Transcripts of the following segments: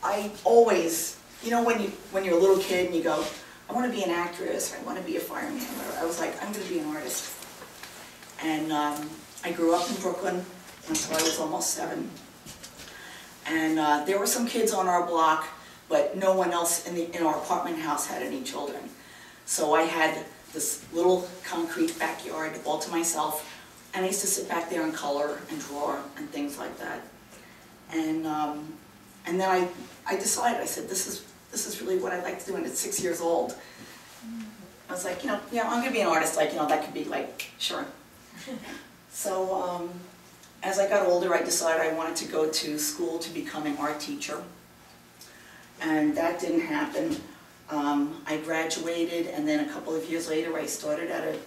I always, you know, when you're a little kid and you go, I want to be an actress, I want to be a fireman, I was like, I'm going to be an artist. And I grew up in Brooklyn until I was almost 7. And there were some kids on our block, but no one else in our apartment house had any children. So I had this little concrete backyard all to myself, and I used to sit back there and color and draw and things like that. And then I decided, I said, this is really what I'd like to do. And at 6 years old, I was like, I'm going to be an artist. Like, that could be like, sure. So as I got older, I decided I wanted to go to school to become an art teacher. And that didn't happen. I graduated, and then a couple of years later, I started at a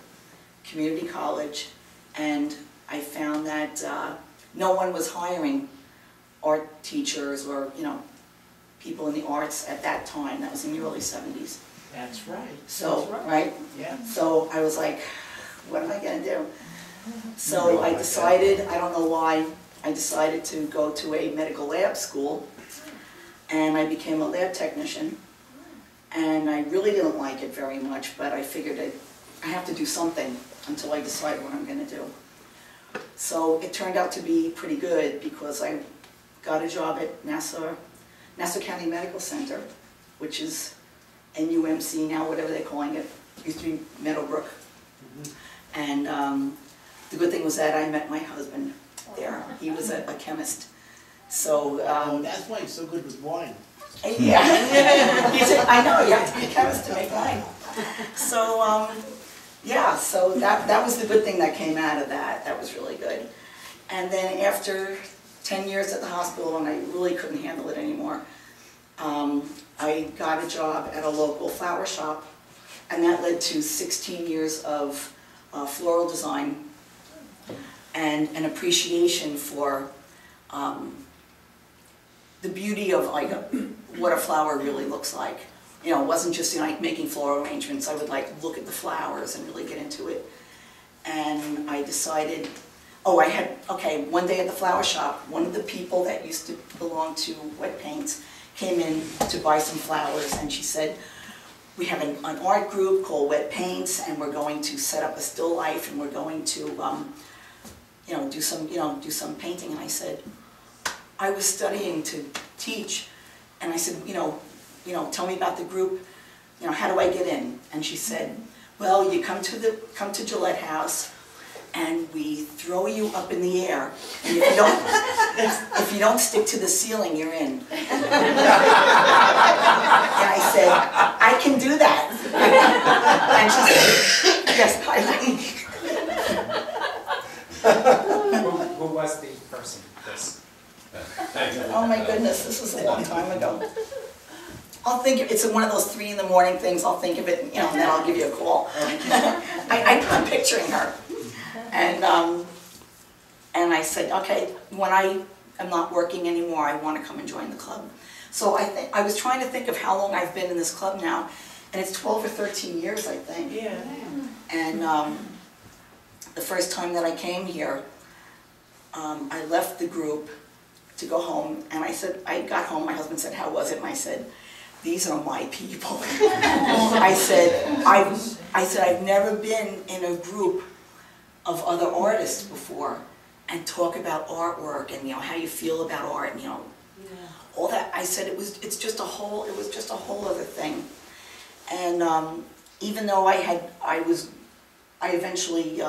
community college, and I found that no one was hiring art teachers or, people in the arts at that time. That was in the early 70s. That's right. So, that's right? Yeah. So I was like, what am I going to do? So I decided, I don't know why, I decided to go to a medical lab school, and I became a lab technician. And I really didn't like it very much, but I figured I have to do something until I decide what I'm going to do. So it turned out to be pretty good, because I got a job at Nassau County Medical Center, which is NUMC now, whatever they're calling it. It used to be Meadowbrook. And the good thing was that I met my husband there. He was a chemist. So that's why he's so good with wine. Yeah, he said, I know, you have to be a chemist to make wine. So yeah, so that was the good thing that came out of that. That was really good. And then after 10 years at the hospital, and I really couldn't handle it anymore, I got a job at a local flower shop, and that led to 16 years of floral design and an appreciation for the beauty of like what a flower really looks like. It wasn't just making floral arrangements. I would look at the flowers and really get into it. And I decided, one day at the flower shop, one of the people that used to belong to Wet Paints came in to buy some flowers, and she said, we have an art group called Wet Paints, and we're going to set up a still life, and we're going to do some painting. And I said, I was studying to teach, and I said, tell me about the group, how do I get in? And she said, well, you come to Gillette House, and we throw you up in the air, and if you don't stick to the ceiling, you're in. And I said, I can do that. And she said, yes, I Who was the person? This. Oh my goodness, this was a long time ago. I'll think it's one of those 3 in the morning things. I'll think of it, and then I'll give you a call. I'm picturing her, and I said, okay, when I am not working anymore, I want to come and join the club. So I was trying to think of how long I've been in this club now, and it's 12 or 13 years, I think. Yeah. And the first time that I came here, I left the group to go home, and I got home, my husband said, how was it? And I said, these are my people. I said, I've never been in a group of other artists before and talk about artwork and how you feel about art and all that. I said it was just a whole other thing. And even though I eventually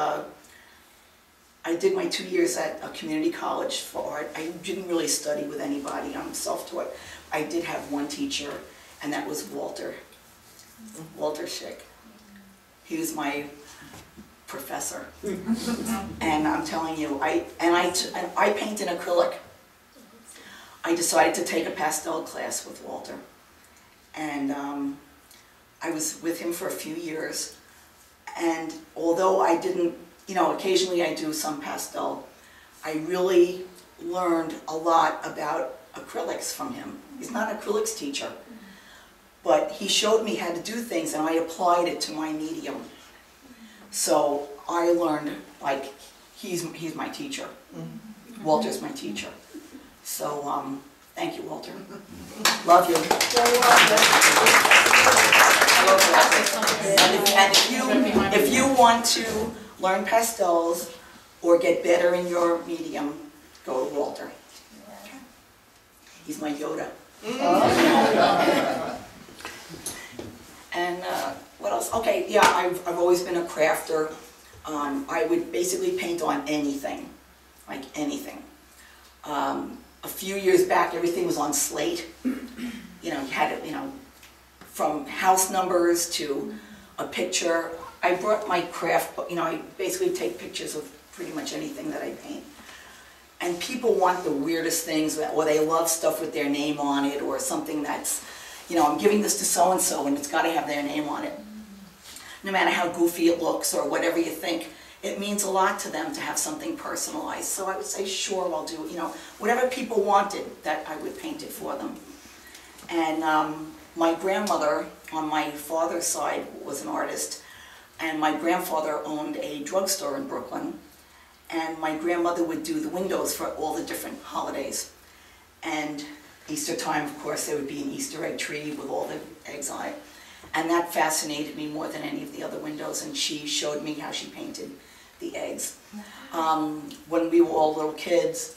I did my 2 years at a community college for art. I didn't really study with anybody. I'm self-taught. I did have one teacher, and that was Walter Schick. He was my professor. And I'm telling you, I paint in acrylic. I decided to take a pastel class with Walter. And I was with him for a few years. And although I didn't, occasionally I do some pastel, I really learned a lot about acrylics from him. He's not an acrylics teacher, but he showed me how to do things, and I applied it to my medium. So I learned, he's my teacher. Walter's my teacher. So Thank you, Walter. Love you. I love you. And if you want to learn pastels or get better in your medium, go to Walter. He's my Yoda. And what else? Okay, yeah, I've always been a crafter. I would basically paint on anything, like anything. A few years back, everything was on slate. You know, you had it, you know, from house numbers to a picture. I brought my craft book, you know, I basically take pictures of pretty much anything that I paint. And people want the weirdest things, or they love stuff with their name on it, or something that's, you know, I'm giving this to so-and-so and it's got to have their name on it. No matter how goofy it looks or whatever you think, it means a lot to them to have something personalized. So I would say, sure, I'll do, you know, whatever people wanted, that I would paint it for them. And my grandmother on my father's side was an artist, and my grandfather owned a drugstore in Brooklyn, and my grandmother would do the windows for all the different holidays. And Easter time, of course, there would be an Easter egg tree with all the eggs on it. And that fascinated me more than any of the other windows, and she showed me how she painted the eggs. When we were all little kids,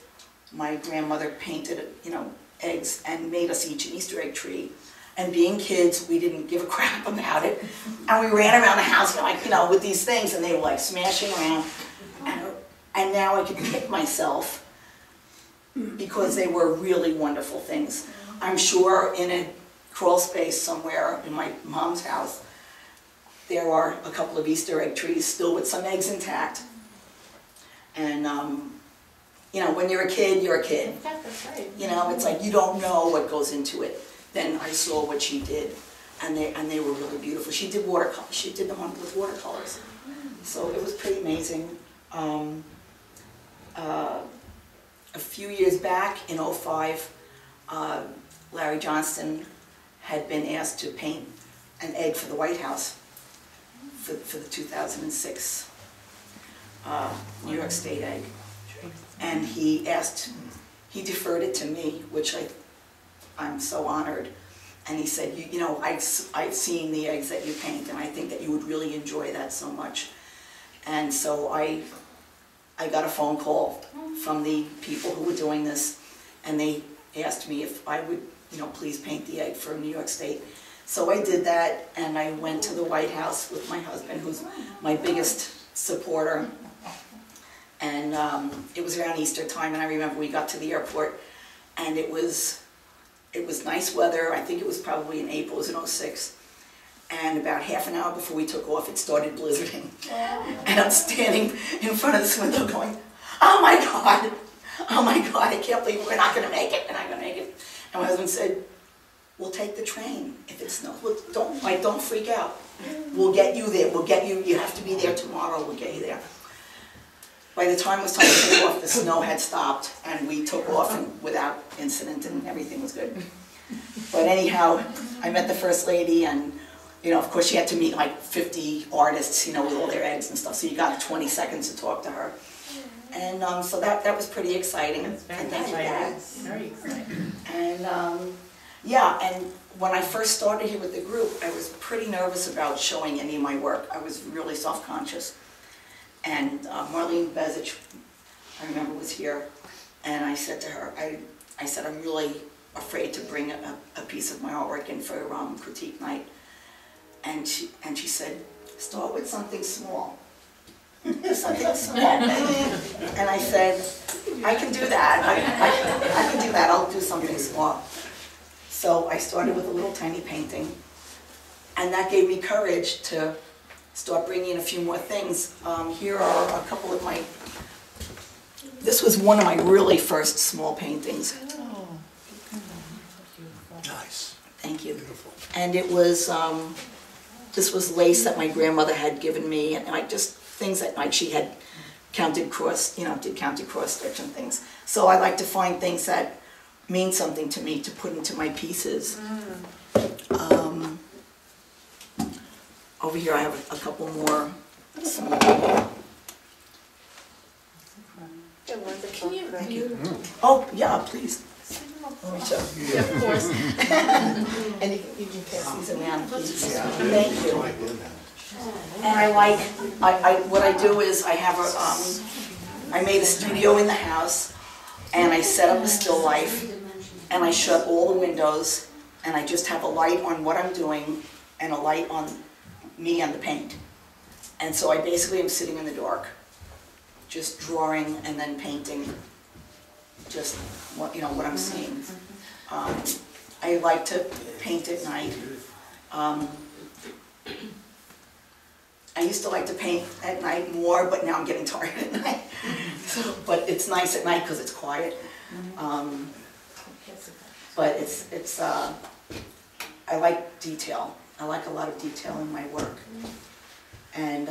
my grandmother painted, you know, eggs and made us each an Easter egg tree. And being kids, we didn't give a crap about it. And we ran around the house, like, you know, with these things, and they were like smashing around. And now I could kick myself because they were really wonderful things. I'm sure in a crawl space somewhere in my mom's house, there are a couple of Easter egg trees still with some eggs intact. And, you know, when you're a kid, you're a kid. Yeah, that's right. You know, it's like you don't know what goes into it. Then I saw what she did, and they were really beautiful. She did watercolor. She did them with watercolors, so it was pretty amazing. A few years back in '05, Larry Johnston had been asked to paint an egg for the White House for the 2006 New York State egg, and he deferred it to me, which I'm so honored. And he said, you know, I've seen the eggs that you paint, and I think that you would really enjoy that so much. And so I got a phone call from the people who were doing this, and they asked me if I would, you know, please paint the egg for New York State. So I did that, and I went to the White House with my husband, who's my biggest supporter. And it was around Easter time, and I remember we got to the airport, and it was nice weather. I think it was probably in April, it was in '06. And about half an hour before we took off, it started blizzarding. And I'm standing in front of this window going, oh my God, I can't believe we're not gonna make it, we're not gonna make it. And my husband said, we'll take the train if it snows. Don't freak out. We'll get you there, you have to be there tomorrow, we'll get you there. By the time it was time to take off, the snow had stopped, and we took off without incident, and everything was good. But anyhow, I met the First Lady, and you know, of course, she had to meet like 50 artists, you know, with all their eggs and stuff, so you got 20 seconds to talk to her. And so that was pretty exciting. That's very exciting. And yeah, and when I first started here with the group, I was pretty nervous about showing any of my work. I was really self-conscious. And Marlene Bezich, I remember, was here, and I said to her, I said, I'm really afraid to bring a piece of my artwork in for critique night. And she said, start with something small. Something small. And I said, I can do that. I can do that. I'll do something small. So I started with a little tiny painting, and that gave me courage to start bringing in a few more things. Here are a couple of my, this was one of my really first small paintings. Oh. Nice. Thank you. Beautiful. And it was, this was lace that my grandmother had given me, and like just things that like she had counted cross, you know, did counted cross stitch and things. So I like to find things that mean something to me to put into my pieces. Over here I have a couple more small. Can you Thank you. Oh, yeah, please. Let me show. Yeah, of course. And you can pass these around, please. Thank you. And I like, what I do is I have I made a studio in the house, and I set up a still life, and I shut all the windows, and I just have a light on what I'm doing, and a light on me and the paint. And so I basically am sitting in the dark, just drawing and then painting just what, what I'm seeing. I like to paint at night. I used to like to paint at night more, but now I'm getting tired at night. So, but it's nice at night because it's quiet. But I like detail. I like a lot of detail in my work. And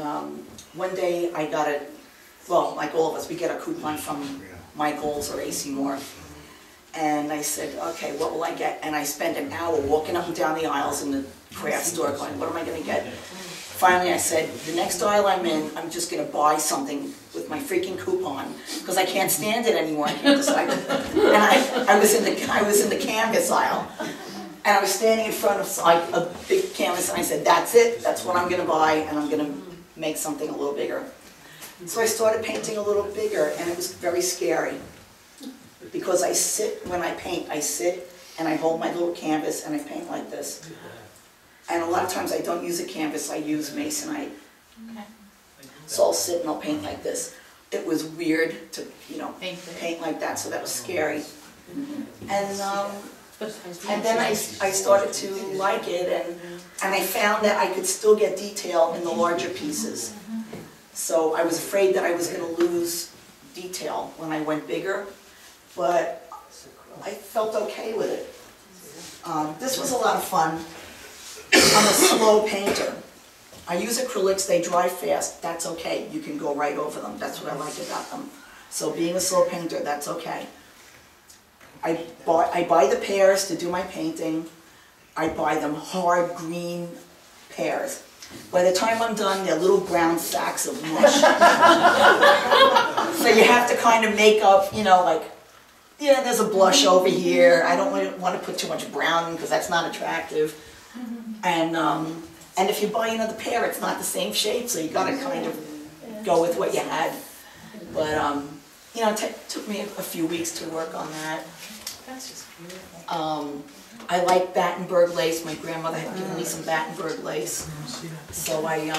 one day I got well, like all of us, we get a coupon from Michael's or AC Moore. And I said, okay, what will I get? And I spent an hour walking up and down the aisles in the craft store going, what am I going to get? Finally I said, the next aisle I'm in, I'm just going to buy something with my freaking coupon because I can't stand it anymore. I can't decide. And I was in the canvas aisle. And I was standing in front of a big canvas, and I said, that's it, that's what I'm going to buy, and I'm going to make something a little bigger. So I started painting a little bigger, and it was very scary. Because I sit, when I paint, I sit, and I hold my little canvas, and I paint like this. And a lot of times I don't use a canvas, I use masonite. So I'll sit and I'll paint like this. It was weird to, paint like that, so that was scary. And then I started to like it, and I found that I could still get detail in the larger pieces. So I was afraid that I was going to lose detail when I went bigger, but I felt okay with it. This was a lot of fun. I'm a slow painter. I use acrylics, they dry fast, that's okay. You can go right over them, that's what I like about them. So being a slow painter, that's okay. I buy the pears to do my painting. I buy them hard green pears. By the time I'm done, they're little brown sacks of mush. So you have to kind of make up, like, yeah, there's a blush over here. I don't want to put too much brown in because that's not attractive. And if you buy another pear, it's not the same shape, so you got to kind of go with what you had. But it took me a few weeks to work on that. That's just beautiful. I like Battenberg lace. My grandmother had given me some Battenberg lace. So I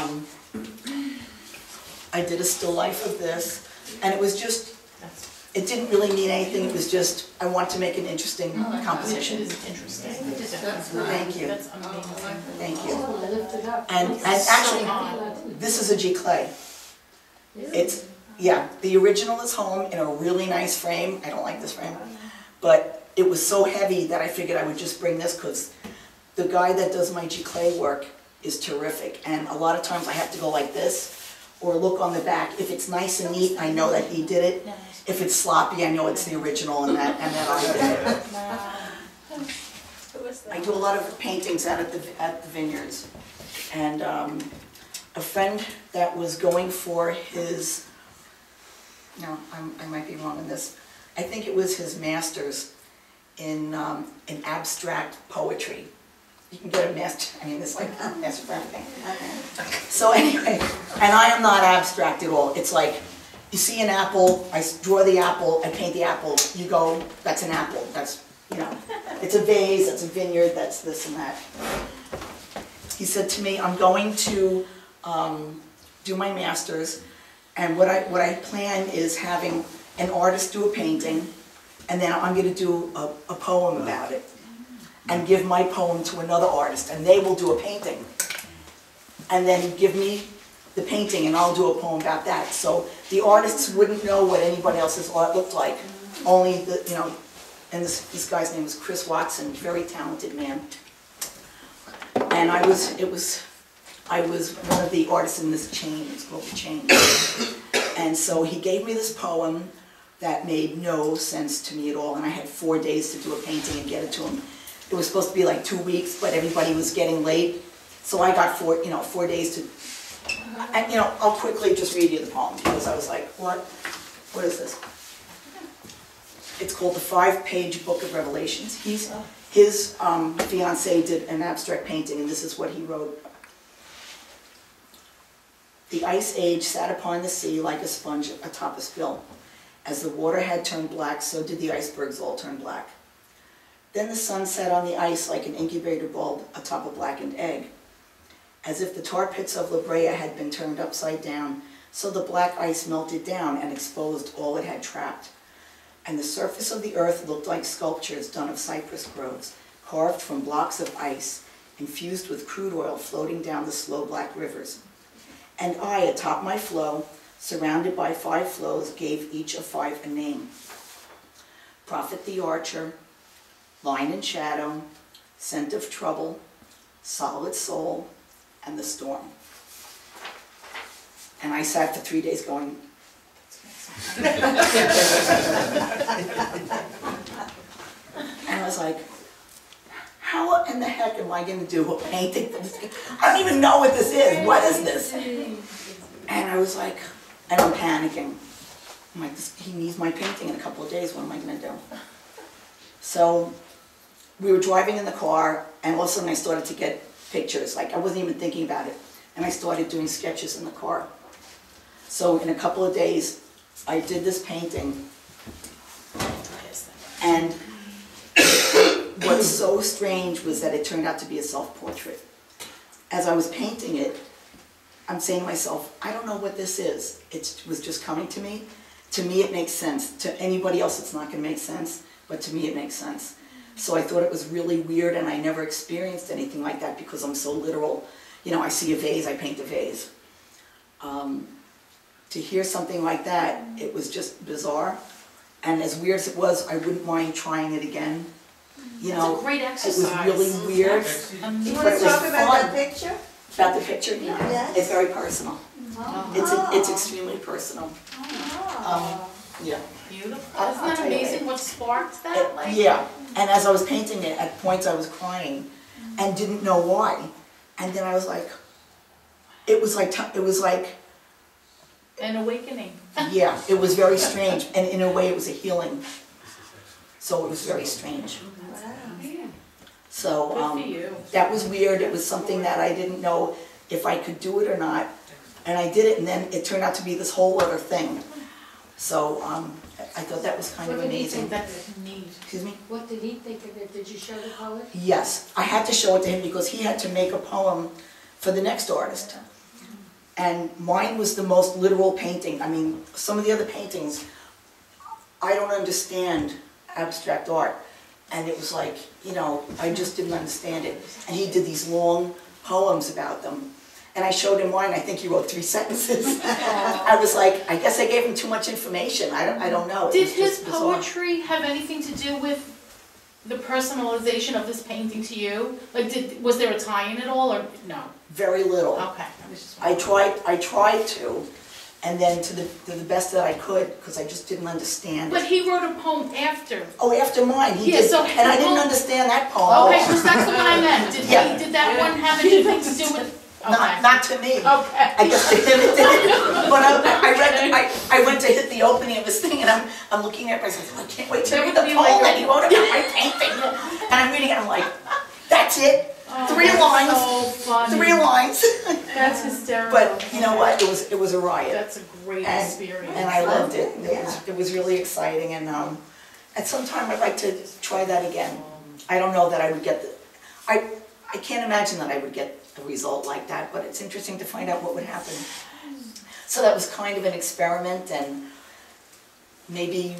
did a still life of this. And it was just, it didn't really mean anything. It was just, I want to make an interesting composition. It is interesting. Thank you. That's amazing. Thank you. And actually, this is a Gillette. It's, yeah, the original is home in a really nice frame. I don't like this frame. But it was so heavy that I figured I would just bring this because the guy that does my Gillette work is terrific. And a lot of times I have to go like this or look on the back. If it's nice and neat, I know that he did it. If it's sloppy, I know it's the original and that I did it. I do a lot of paintings out at the vineyards. And a friend that was going for his, no, I might be wrong on this. I think it was his master's in abstract poetry. You can get a master, it's like a master for everything. So anyway, and I am not abstract at all. It's like, you see an apple, I draw the apple, I paint the apple, you go, that's an apple. That's, it's a vase, that's a vineyard, that's this and that. He said to me, I'm going to do my master's, and what I plan is having an artist do a painting, and then I'm going to do a poem about it, and give my poem to another artist, and they will do a painting. And then give me the painting, and I'll do a poem about that. So the artists wouldn't know what anybody else's art looked like. Only and this guy's name was Chris Watson, very talented man. And I was one of the artists in this chain, it's called the chain. And so he gave me this poem that made no sense to me at all, and I had 4 days to do a painting and get it to him. It was supposed to be like 2 weeks, but everybody was getting late, so I got 4 days to, and I'll quickly just read you the poem, because I was like, what is this? It's called the 5-page Book of Revelations. His fiancée did an abstract painting, and this is what he wrote. The ice age sat upon the sea like a sponge atop a spill. As the water had turned black, so did the icebergs all turn black. Then the sun sat on the ice like an incubator bulb atop a blackened egg. As if the tar pits of La Brea had been turned upside down, so the black ice melted down and exposed all it had trapped. And the surface of the earth looked like sculptures done of cypress groves, carved from blocks of ice, infused with crude oil floating down the slow black rivers. And I, atop my flow, surrounded by 5 flows, gave each of 5 a name. Prophet the Archer, Line and Shadow, Scent of Trouble, Solid Soul, and the Storm. And I sat for 3 days going, and I was like, how in the heck am I going to do a painting for this? I don't even know what this is. What is this? And I was like, and I'm panicking. I'm like, he needs my painting in a couple of days. What am I going to do? So we were driving in the car, and all of a sudden I started to get pictures. Like, I wasn't even thinking about it. And I started doing sketches in the car. So in a couple of days, I did this painting. And what's so strange was that it turned out to be a self-portrait. As I was painting it, I'm saying to myself, I don't know what this is. It was just coming to me. To me, it makes sense. To anybody else, it's not going to make sense. But to me, it makes sense. So I thought it was really weird, and I never experienced anything like that because I'm so literal. You know, I see a vase, I paint a vase. To hear something like that, it was just bizarre. And as weird as it was, I wouldn't mind trying it again. You know, It's a great exercise. it was really weird. You But want it to was talk about fun. that picture? About the picture? Yeah. Yes. It's very personal. Oh. It's extremely personal. Yeah. Beautiful. I'll Isn't that tell you amazing later. what sparked that? Like, Yeah, and as I was painting it, at points I was crying and didn't know why. And then I was like, it was like, an awakening. yeah, it was very strange. And in a way it was a healing. So it was very strange. So Good for you. that was weird. It was something that I didn't know if I could do it or not. And I did it, and then it turned out to be this whole other thing. So I thought that was kind of What did he amazing. think of That's neat. Excuse me? What did he think of it? Did you show the color? Yes, I had to show it to him because he had to make a poem for the next artist. And mine was the most literal painting. I mean, some of the other paintings, I don't understand abstract art. And it was like, you know, I just didn't understand it. And he did these long poems about them. And I showed him mine. I think he wrote 3 sentences. I was like, I guess I gave him too much information. I don't know. It Did was his just bizarre. poetry have anything to do with the personalization of this painting to you? Like, was there a tie-in at all, or no? Very little. Okay. I was just I tried to, and then to the best that I could, because I just didn't understand But it. he wrote a poem after. Oh, after mine, he Yeah, did, so and I didn't well- understand that poem. Okay, because that's the one I meant. Yeah. Did that one have anything to do with? Okay. Not to me. Okay. I guess to him it did. But I went to hit the opening of his thing, and I'm looking at it, and I said, I can't wait to That read would the be poem like- that he wrote about my painting. And I'm reading it, and I'm like, that's it. Oh, 3 that's lines. So funny. 3 lines. That's hysterical. But you know what? It was a riot. That's a great And- experience. And I loved it. Yeah. It was really exciting, and at some time I'd like to try that again. I don't know that I would get I can't imagine that I would get a result like that, but it's interesting to find out what would happen. So that was kind of an experiment, and maybe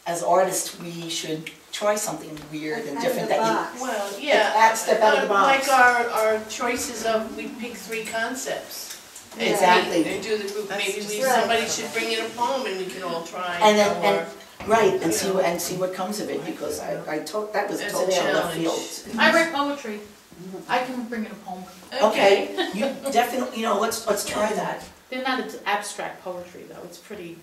as artists we should try something weird and Out of different the that box. Well, yeah. Step out of the box. Like our choices of, we pick 3 concepts. And Exactly. And do the group, maybe just right. somebody should bring in a poem and we can all try. And then, or- right, and see what comes of it, because that was It's a totally out of left challenge. field. I write poetry. I can bring in a poem. Okay, you definitely, let's try that. They're not abstract poetry though. It's pretty.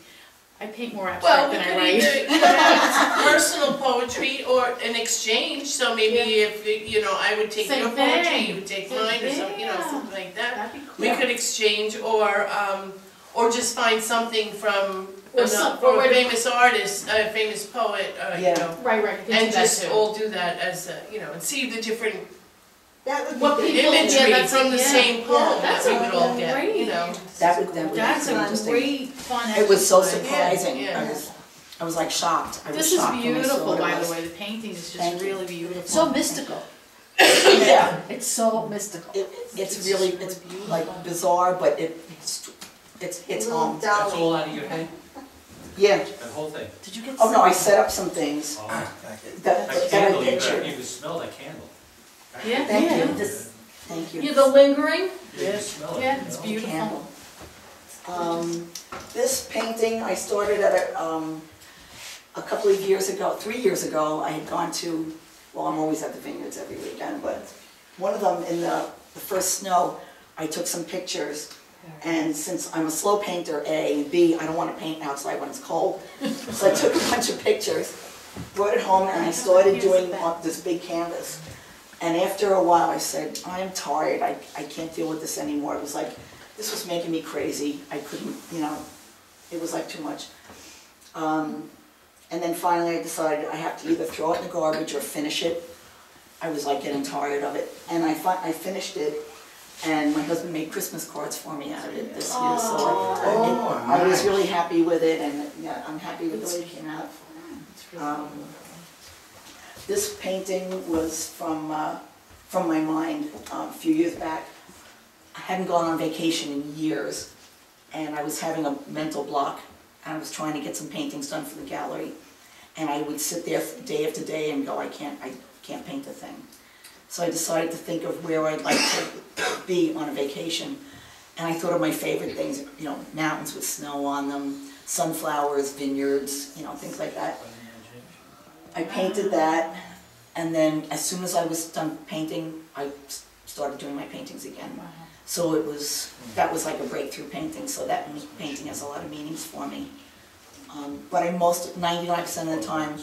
I paint more Well, abstract we than I could write. either have personal poetry or an exchange, so maybe if, I would take Same your poetry, thing. you would take mine, or something, Yeah. something like that. That'd be cool. We Yeah. could exchange, or just find something from or a famous artist, a famous poet, you Yeah. know. Right, you can do And that just too. all do that as, you know, and see the different That would What be people- good. yeah, imagery that's from a- the yeah. same poem that That's we a would all get, great- you know. That would be That's a interesting. great fun It was so exercise. surprising. Yeah. I was like shocked. I was This is shocked when I saw beautiful, what it by the was. way, the painting is Thank just you. really beautiful. So mystical. Yeah, It's so mystical. it's really, it's like bizarre, but it's hits home. That's all out of your head, Yeah. that whole thing? Did you get? Oh, no, I set up some things Oh, that that I candle, you pictured. can smell that candle. Yeah, Thank yeah. you. Thank you. Yeah, the lingering, You can smell it. yeah, you it's know? beautiful. Candle. This painting, I started at a couple of years ago, 3 years ago. I had gone to, well, I'm always at the vineyards every weekend, but one of them in the first snow, I took some pictures. And since I'm a slow painter, A, and B, I don't want to paint outside when it's cold. So I took a bunch of pictures, brought it home, and I started doing this big canvas. And after a while, I said, I'm tired, I can't deal with this anymore. It was like, this was making me crazy. I couldn't, you know, it was like too much. And then finally I decided I have to either throw it in the garbage or finish it. I was like getting tired of it. And I finished it, and my husband made Christmas cards for me out of it this year. So I was really happy with it, and yeah, I'm happy with the way it came out. This painting was from my mind a few years back. I hadn't gone on vacation in years, and I was having a mental block, and I was trying to get some paintings done for the gallery. And I would sit there day after day and go, I can't paint a thing. So I decided to think of where I'd like to be on a vacation. And I thought of my favorite things, you know, mountains with snow on them, sunflowers, vineyards, you know, things like that. I painted that, and then as soon as I was done painting, I started doing my paintings again. So that was like a breakthrough painting, so that painting has a lot of meanings for me. But 99% of the time,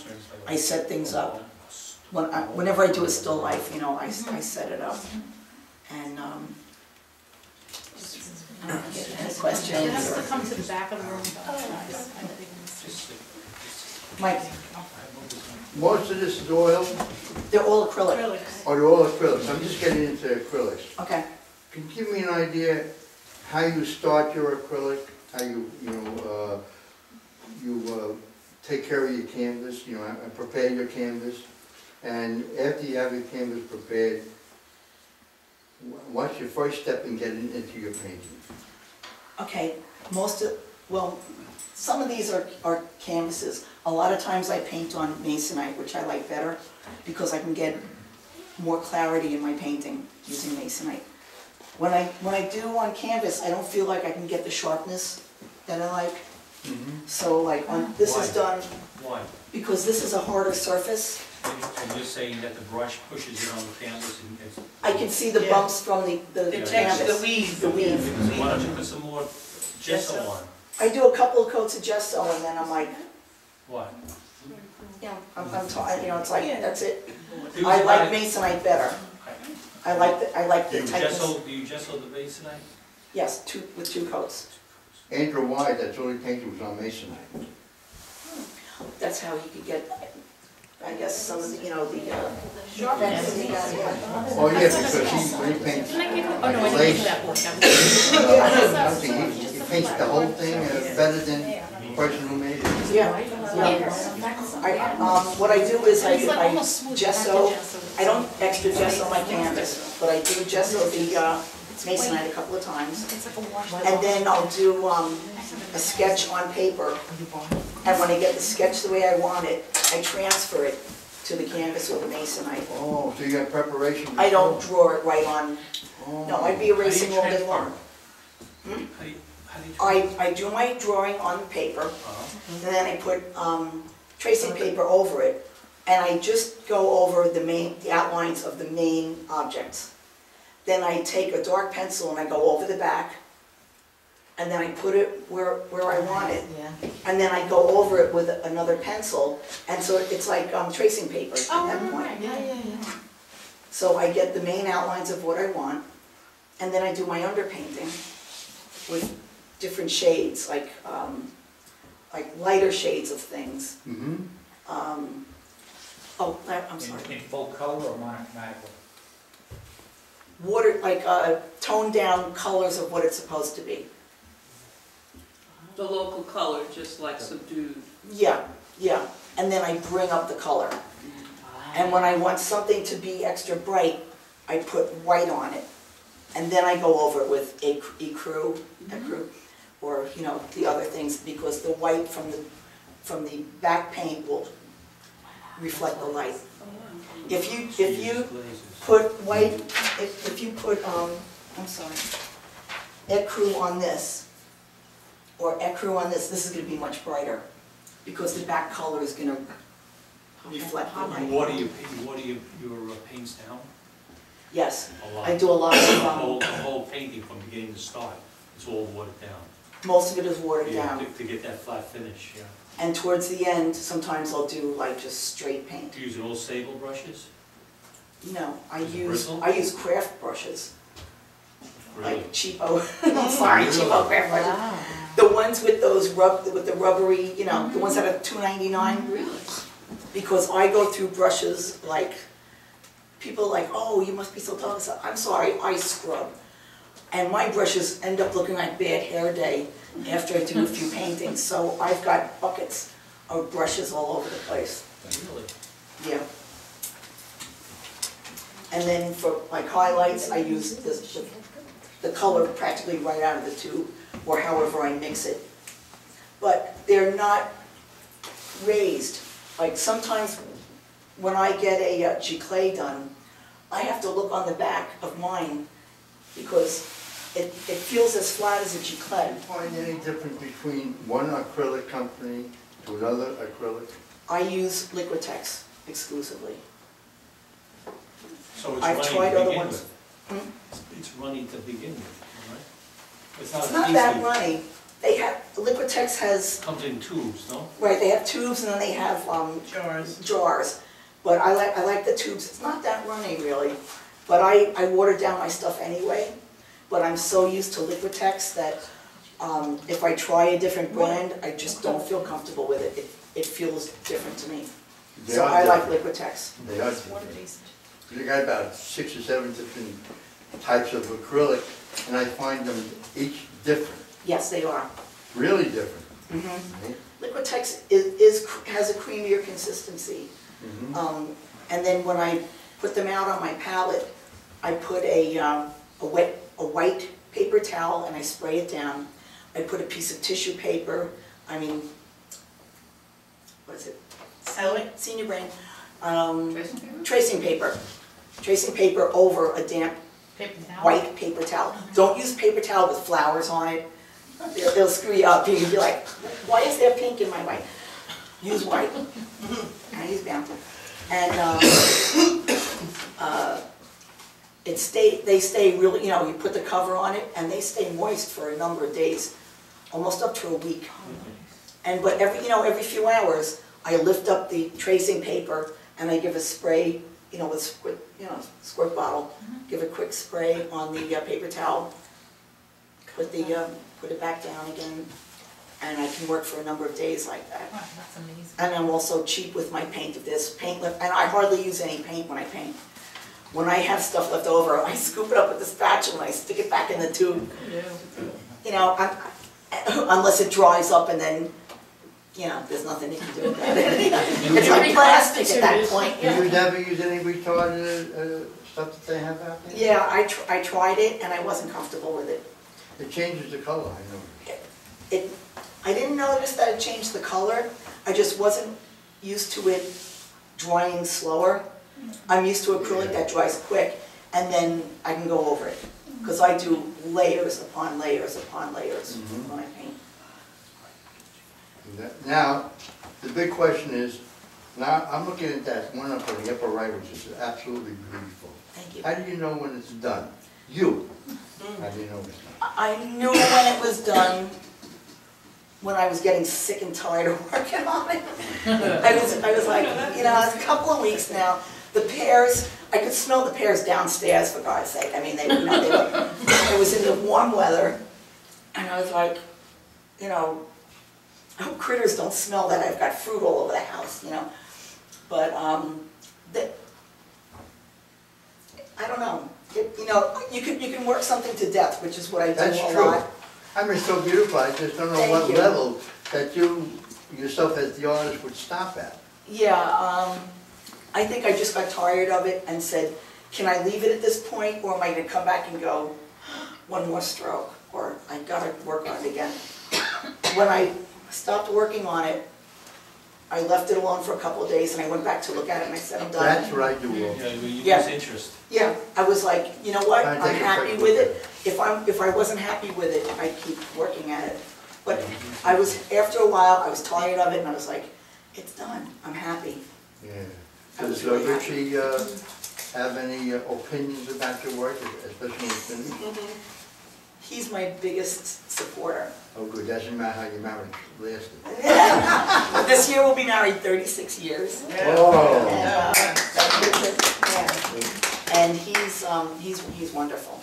I set things up. Whenever I do a still life, you know, I set it up. And any questions? It has to come to the back of the room. Mike, Most of this is oil, they're all acrylic. or they're all acrylics? I'm just getting into acrylics. Okay. Can you give me an idea how you start your acrylic, how you take care of your canvas, you know, and prepare your canvas, and after you have your canvas prepared, what's your first step in getting into your painting? Okay, some of these are canvases. A lot of times I paint on masonite, which I like better, because I can get more clarity in my painting using masonite. When I do on canvas, I don't feel like I can get the sharpness that I like. So like this is done Why? because this is a harder surface. And you're saying that the brush pushes it on the canvas and it's... I can see the Yeah. bumps from the The canvas. texture, the weave. The weave. So why don't you put some more gesso on? I do a couple of coats of gesso and then I'm like, What? you know, you know, it's like, that's it. Use I like about- masonite better. I like Do the you tightness. do you gesso the masonite? Yes, with two coats. Andrew White, that's all he painted was on masonite. That's how he could get, I guess, some of the, you know, the sharpness. Oh, yeah, because when he paints Can I give you, oh no, I didn't lace, give that one. he paints the whole thing better than the person who made it. Yeah. What I do is It's like I almost smooth. gesso, I don't extra gesso my canvas, but I do gesso the masonite a couple of times. It's like a wash. And then I'll do a sketch on paper. And when I get the sketch the way I want it, I transfer it to the canvas or the masonite. Oh, so you got preparation before? I don't draw it right on, Oh. no, I'd be erasing all day long. How do you transfer? I do my drawing on paper, Uh-huh. and then I put tracing paper over it, and I just go over the outlines of the main objects. Then I take a dark pencil and I go over the back, and then I put it where I want it. And then I go over it with another pencil, and so it's like tracing paper at Oh, that point. right, yeah. So I get the main outlines of what I want, and then I do my underpainting with different shades, like like lighter shades of things. Mm-hmm. I'm sorry. In full color or monochromatically? Water, like toned down colors of what it's supposed to be. The local color, just like subdued. Yeah, yeah. And then I bring up the color. And when I want something to be extra bright, I put white on it. And then I go over it with ecru, or the other things, because the white from the back paint will reflect the light. If you put white, if you put I'm sorry, ecru on this, or ecru on this is going to be much brighter, because the back color is going to reflect the You light. water your paints down? Yes, A lot. I do a lot The of, whole painting from beginning to start, it's all watered down. most of it is watered Yeah, down. to get that flat finish, yeah. And towards the end, sometimes I'll do like just straight paint. Do you use old Sayville brushes? No, I Is it use bristle? craft brushes, Really? like cheapo, I'm sorry, Really? cheapo craft brushes. The ones with those with the rubbery, the ones that are $2.99. Really? Because I go through brushes like, people are like, oh, you must be so talented. I'm sorry, I scrub. And my brushes end up looking like bad hair day after I do a few paintings. So I've got buckets of brushes all over the place. Really? Yeah. And then for like highlights, I use the color practically right out of the tube, or however I mix it. But they're not raised. Like sometimes when I get a Gillette done, I have to look on the back of mine because it feels as flat as a Gillette. Do you find any difference between one acrylic company to another acrylic? I use Liquitex exclusively. So it's I've running tried to other begin ones. with? It's running to begin with, right? It's a not piece that of- runny. They have, Liquitex has, Comes in tubes, no? right, they have tubes and then they have Jars. jars. But I like the tubes. It's not that runny really. But I water down my stuff anyway. But I'm so used to Liquitex that if I try a different brand, I just don't feel comfortable with it. It feels different to me. They So are I like different. Liquitex. They are different. You got about 6 or 7 different types of acrylic, and I find them each different, Yes, they are. really different. Mhm. Liquitex has a creamier consistency. Mhm. And then when I put them out on my palette, I put a white paper towel and I spray it down. I put a piece of tissue paper, what is it? Senior brain. Tracing paper. Tracing paper over a damp Paper towel? white paper towel. Don't use paper towel with flowers on it. They'll screw you up. You'll be like, why is there pink in my white? Use white. I use brown. And they stay really, you put the cover on it and they stay moist for a number of days, almost up to a week. But every few hours, I lift up the tracing paper and I give a spray, with squirt bottle, give a quick spray on the paper towel, put it back down again, and I can work for a number of days like that. Wow, that's amazing. And I'm also cheap with my paint. If there's paint left, and I hardly use any paint when I paint. When I have stuff left over, I scoop it up with the spatula and I stick it back in the tube. Unless it dries up and then, there's nothing you can do with that. It's like plastic at that point. Do you never use any retardant stuff that they have out there? Yeah, I tried it and I wasn't comfortable with it. It changes the color, I know. I didn't notice that it changed the color. I just wasn't used to it drying slower. I'm used to acrylic that dries quick, and then I can go over it. Because I do layers upon layers upon layers when I paint. Now, the big question is, now I'm looking at that one up on the upper right, which is absolutely beautiful. Thank you. How do you know when it's done? You. How do you know when it's done? I knew when it was done, when I was getting sick and tired of working on it. I was like, it's a couple of weeks now. The pears, I could smell the pears downstairs, for God's sake. It was in the warm weather, and I was like, I hope critters don't smell that I've got fruit all over the house, you know. But, I don't know. You know, you can work something to death, which is what I do That's a true. lot. I mean, it's so beautiful, I just don't know Thank what you. level that you, yourself as the artist, would stop at. Yeah, I think I just got tired of it and said, can I leave it at this point, or am I gonna come back and go, one more stroke, or I gotta work on it again. When I stopped working on it, I left it alone for a couple of days, and I went back to look at it, and I said, I'm done. That's what I do Yeah, also. you Yeah. lose interest. Yeah, I was like, you know what, Trying to I'm take a happy second with look it. If I wasn't happy with it, I'd keep working at it. But I was, after a while, I was tired of it, and I was like, it's done, I'm happy. Yeah. I was Does really Richie have any opinions about your work, especially when it's finished? He's my biggest supporter. Oh, good, doesn't matter how your marriage lasted. This year we'll be married 36 years. Oh. And he's wonderful.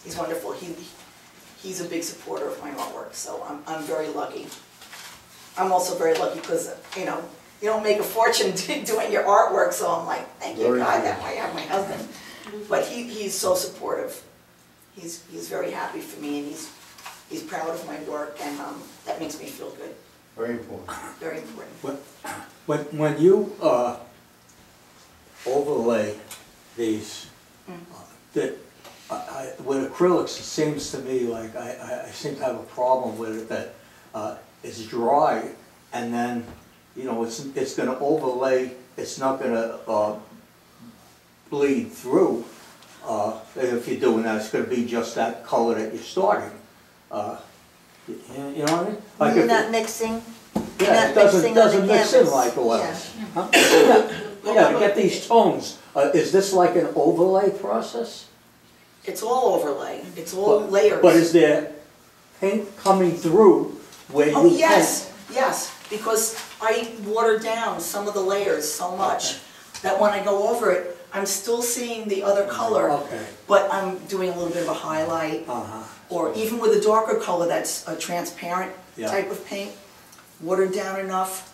He's wonderful. He's a big supporter of my artwork, so I'm very lucky. I'm also very lucky because, you know, you don't make a fortune doing your artwork, so I'm like, thank you Very God good. that I have my husband. But he's so supportive. He's very happy for me, and he's proud of my work, and that makes me feel good. Very important. Very important. When you overlay these, with acrylics, it seems to me like I seem to have a problem with it that it's dry, and then, you know, it's going to overlay, it's not going to bleed through. If you're doing that, it's going to be just that color that you're starting. You know what I mean? Like You're if not it- mixing? Yeah, it doesn't mix in like oils. Huh? Yeah, to get these tones, is this like an overlay process? It's all overlay. It's all layers. But is there paint coming through where you Oh, paint? yes, yes, because I water down some of the layers so much that when I go over it, I'm still seeing the other color, Okay. but I'm doing a little bit of a highlight, or even with a darker color that's a transparent Yeah. type of paint, watered down enough,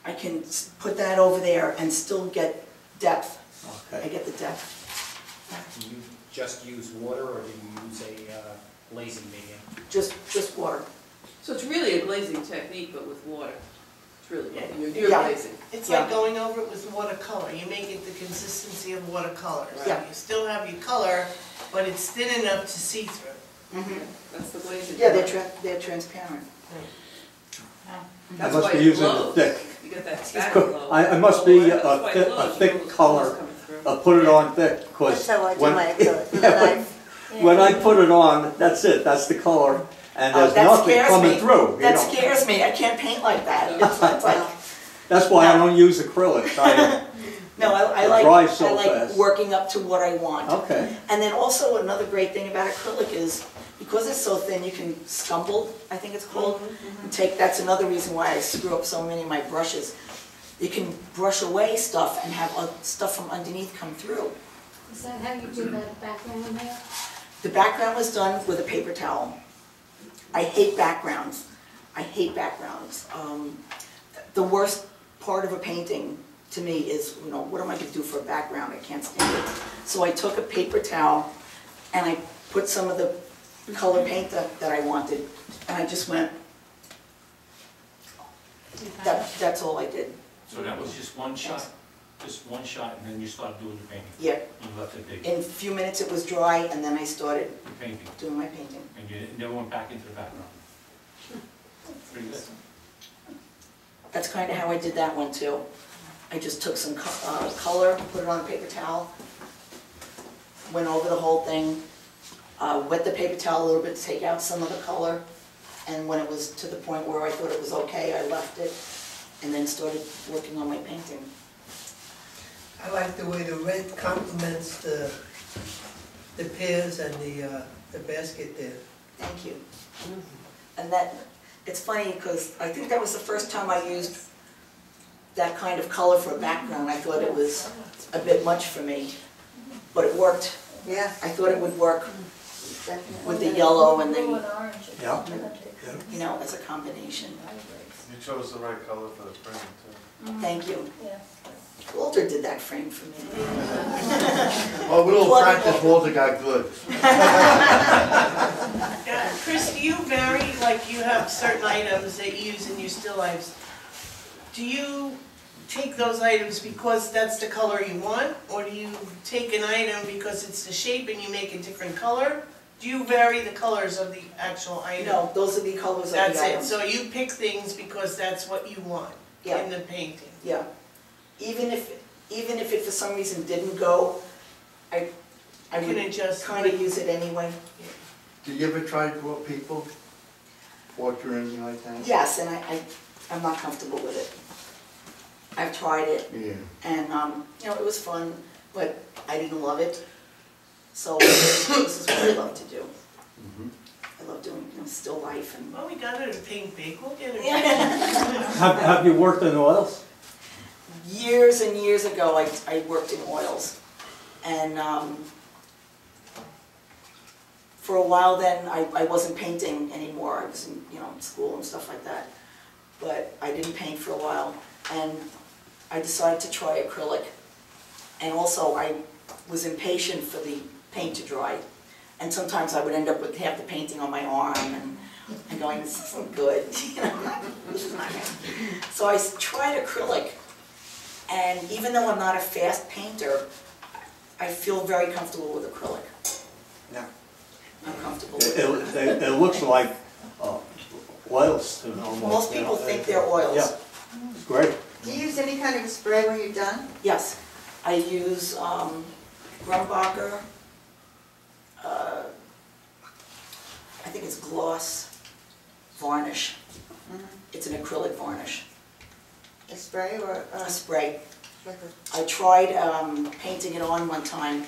I can put that over there and still get depth. I Okay. get the depth. Do you just use water, or do you use a glazing medium? Just water. So it's really a glazing technique, but with water. It's really, you're Yeah. glazing. It's Yeah. like going over it with watercolor. You make it the consistency of watercolor. So Yeah. you still have your color, but it's thin enough to see through. That's the glazing. Yeah, they're transparent. I That's must why be it using glows. the thick. You get that spatter glow. I must be That's why it glows. a You thick know the color, color's coming through. put it on thick, because That's how I do when, my acrylic, with a yeah, knife. when I put it on, that's it, that's the color, and there's That nothing scares coming me. through, you That know. scares me. I can't paint like that. It's like, That's why I don't use acrylics. no, I It dries so like fast. working up to what I want. Okay. And then also another great thing about acrylic is, because it's so thin, you can scumble, I think it's called. And that's another reason why I screw up so many of my brushes. You can brush away stuff and have stuff from underneath come through. Is that how you do that background in there? The background was done with a paper towel. I hate backgrounds. I hate backgrounds. The worst part of a painting to me is, you know, what am I going to do for a background? I can't stand it. So I took a paper towel and I put some of the color paint that I wanted, and I just went, that's all I did. So that was just one shot, and then you started doing your painting? Yeah. You left it big, In a few minutes it was dry, and then I started your painting, doing my painting. and you never went back into the background? Pretty good. That's kind of how I did that one too. I just took some color, put it on a paper towel, went over the whole thing, wet the paper towel a little bit to take out some of the color, and when it was to the point where I thought it was okay, I left it, and then started working on my painting. I like the way the red complements the pears and the basket there. Thank you. And it's funny because I think that was the first time I used that kind of color for a background. I thought it was a bit much for me, but it worked. Yeah. I thought it would work with the yellow and the, Yeah. you know, as a combination. You chose the right color for the frame too. Thank you. Yeah. Walter did that frame for me. Oh, with a little practice, Walter got good. Chris, do you vary, like you have certain items that you use in your still lifes? Do you take those items because that's the color you want? Or do you take an item because it's the shape and you make a different color? Do you vary the colors of the actual item? No, those are the colors of the That's it, items. so you pick things because that's what you want Yeah. in the painting? Yeah. Even if it for some reason didn't go, I You would can adjust. kind of use it anyway. Did you ever try to draw people? Portrait or anything like that? Yes, and I'm not comfortable with it. I've tried it, Yeah. and, you know, it was fun, but I didn't love it. So this is what I love to do. Mhm. I love doing, you know, still life and. Well, we got it in paint big, we'll get it. Have you worked in oils? Years and years ago, I worked in oils, and for a while then, I wasn't painting anymore. I was in, you know, in school and stuff like that, but I didn't paint for a while, and I decided to try acrylic, and also I was impatient for the paint to dry, and sometimes I would end up with half the painting on my arm, and going, this isn't good, you know, this is not good. So I tried acrylic. And even though I'm not a fast painter, I feel very comfortable with acrylic. Yeah. I'm comfortable with it. It looks like oils to me almost. Most people think they're oils. Yeah, it's great. Do you use any kind of spray when you're done? Yes, I use Grumbacher, I think it's gloss varnish. It's an acrylic varnish. A spray or A spray. liquid? I tried painting it on one time,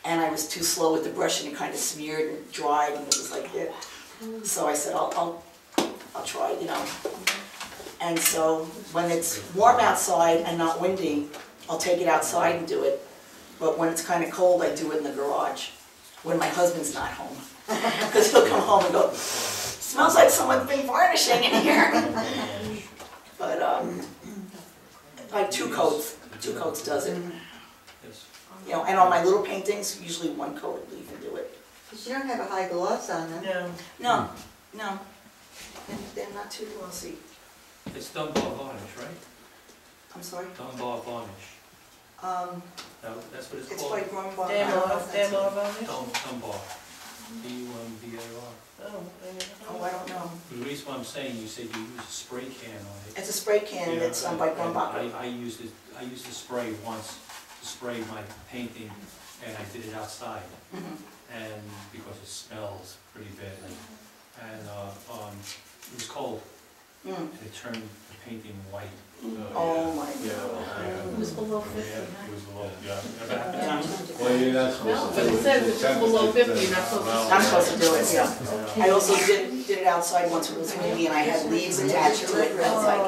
and I was too slow with the brush, and it kind of smeared and dried, and it was like, yeah. So I said, I'll try, you know. And so when it's warm outside and not windy, I'll take it outside and do it. But when it's kind of cold, I do it in the garage, when my husband's not home. Because he'll come home and go, smells like someone's been varnishing in here. But like two coats does it. Yes. You know, and on my little paintings, usually one coat will even do it. Because you don't have a high gloss on them. No. No, no, they're not too glossy. It's Dunbar varnish, right? I'm sorry. Dunbar varnish. That's what it's It's called? by Grumbar. Demo varnish? Dunbar. D-U-M-B-A-R. Oh, I don't know. The reason why I'm saying, you said you use a spray can on it. It's a spray can, and it's by and Grumbacher. I used the spray once to spray my painting, and I did it outside, and because it smells pretty badly. And it was cold, and it turned the painting white. Oh my Yeah. God. It was below 50, Yeah, huh? it was low, yeah. Ever happened to you? Well, you're not supposed to But do it says if it's below 50, you're not supposed to. I'm supposed to do it, yeah. I also did it outside once it was windy, and I had leaves attached to it, and I was like,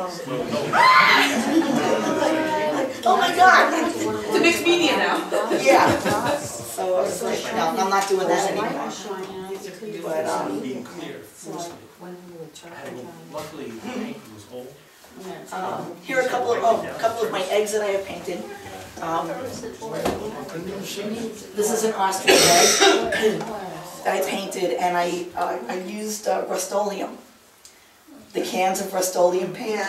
oh my God. It's a mixed media now. Yeah. So I was like, no, I'm not doing that anymore. But, Being clear, forced it. Luckily, the painting was old. here are a couple of my eggs that I have painted. This is an ostrich egg that I painted, and I used Rust-oleum, the cans of Rust-oleum paint,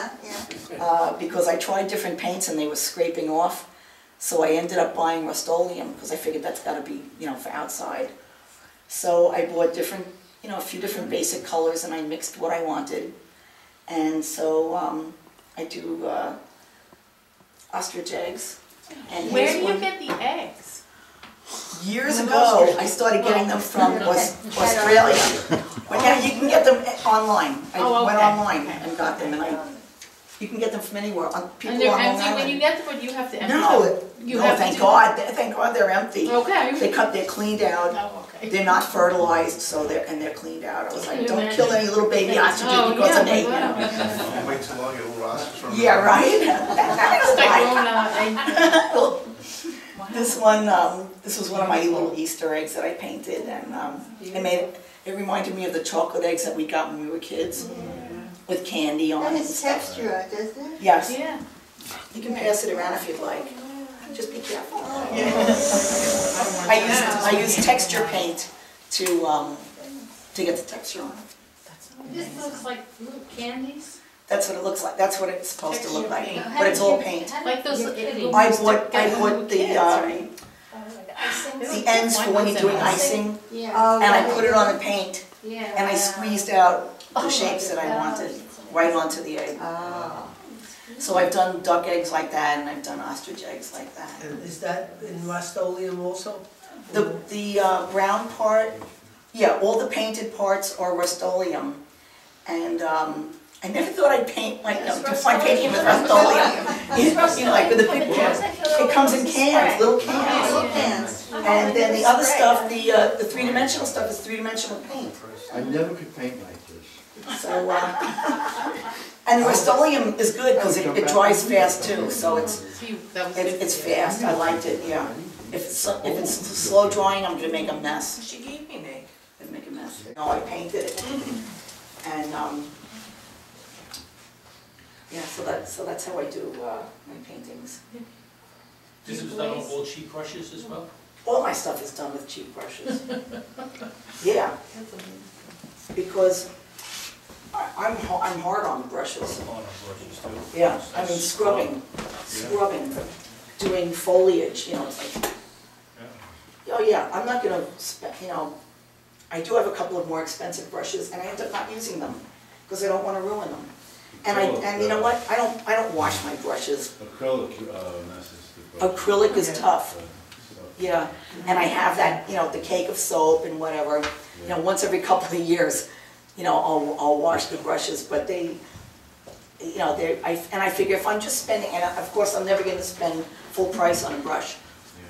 because I tried different paints and they were scraping off. So I ended up buying Rust-oleum because I figured that's got to be, you know, for outside. So I bought different, you know, a few different basic colors, and I mixed what I wanted. And so I do ostrich eggs. And Where here's do you one. get the eggs? Years ago, I started getting them from Australia. But now you can get them online. I went online and got them, and you can get them from anywhere. People And they're on Long empty when Island. you get them, or do you have to empty No, them? You no, have to thank do God. Thank God they're empty. Okay. They're cleaned out. Oh, okay. They're not fertilized, so they're cleaned out. I was like, don't Imagine. kill any little baby ostriches Oh, because yeah, of me. my You know? God. Wait too long, it'll rust from. Yeah, right? That's It's like right. grown egg. This was one of my little Easter eggs that I painted, and it reminded me of the chocolate eggs that we got when we were kids. with candy on That it and is stuff. texture, doesn't it? Yes, Yeah. you can pass it around if you'd like. Just be careful. Yeah. I use texture paint to get the texture on. This looks like little candies. That's what it looks like, that's what it's supposed to look like, Texture but it's all paint. Like those You're kidding. I bought the Icing? ends for when you're doing icing, Yeah. Oh, and I put it on the paint, Yeah. and I squeezed out the shapes that I wanted right onto the egg. Oh. So I've done duck eggs like that, and I've done ostrich eggs like that. And is that in Rust-oleum also? The brown part, yeah, all the painted parts are Rust-oleum, and I never thought I'd paint, like, do my painting with Rust-oleum. You know, like with the big cans, it comes in cans, little cans. Little cans. And then the other stuff, the three-dimensional stuff is three-dimensional paint. I never could paint like this. So, and the Rust-oleum is good because it dries fast too, so it's fast, I liked it, yeah. If it's slow drying, I'm gonna make a mess. She gave me an egg. I'd make a mess. No, I painted it. And, yeah, so that's how I do my paintings. This is done with all cheap brushes as well? All my stuff is done with cheap brushes. Yeah, because I'm hard on brushes. On our brushes too? Yeah, I mean scrubbing, doing foliage, you know, it's like, Yeah. oh yeah, I'm not gonna, you know, I do have a couple of more expensive brushes and I end up not using them because I don't want to ruin them. And you know what, I don't wash my brushes. Acrylic messes the brush. Acrylic is tough. Yeah, and I have that, you know, the cake of soap and whatever, you know, once every couple of years, you know, I'll wash the brushes, but they, you know, and I figure if I'm just spending, and of course I'm never gonna spend full price on a brush.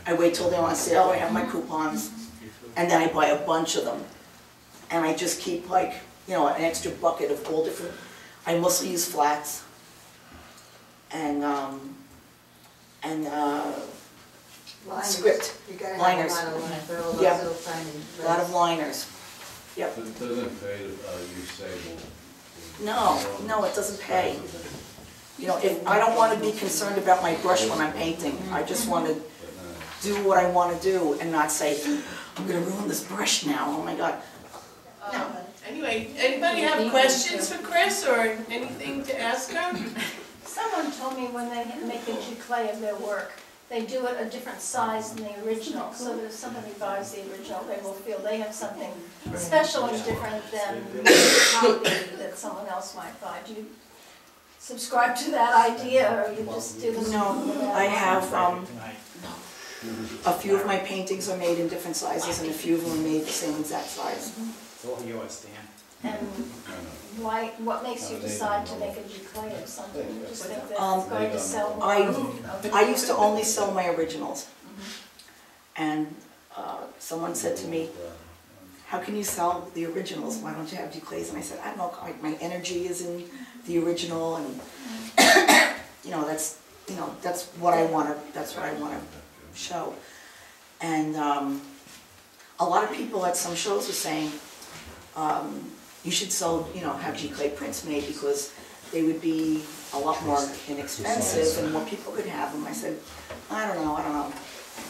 I wait till they're on sale, I have my coupons, and then I buy a bunch of them. And I just keep like, you know, an extra bucket of all different, I mostly use flats. And script, You gotta have liners. a lot of liners, they're all those Yeah. little tiny. a lot of liners. Yep. But it doesn't pay to use Sayville. No, it doesn't pay. You know, if, I don't want to be concerned about my brush when I'm painting. I just want to do what I want to do and not say, I'm going to ruin this brush now, oh my God. No. Anyway, anybody have questions for Chris or anything to ask her? Someone told me when they make a giclée of their work, they do it a different size than the original, so that if somebody buys the original, they will feel they have something special and different than the copy that someone else might buy. Do you subscribe to that idea, or you just do the... No, I have, a few of my paintings are made in different sizes and a few of them are made the same exact size. It's all yours, Dan. And why, what makes you decide to make a giclée of something? You just think that it's going to sell more? I used to only sell my originals. And someone said to me, how can you sell the originals? Why don't you have giclées? And I said, I don't know, my energy is in the original and that's what I want to show. And a lot of people at some shows were saying, you should sell, have giclée prints made because they would be a lot more inexpensive and more people could have them. I said, I don't know.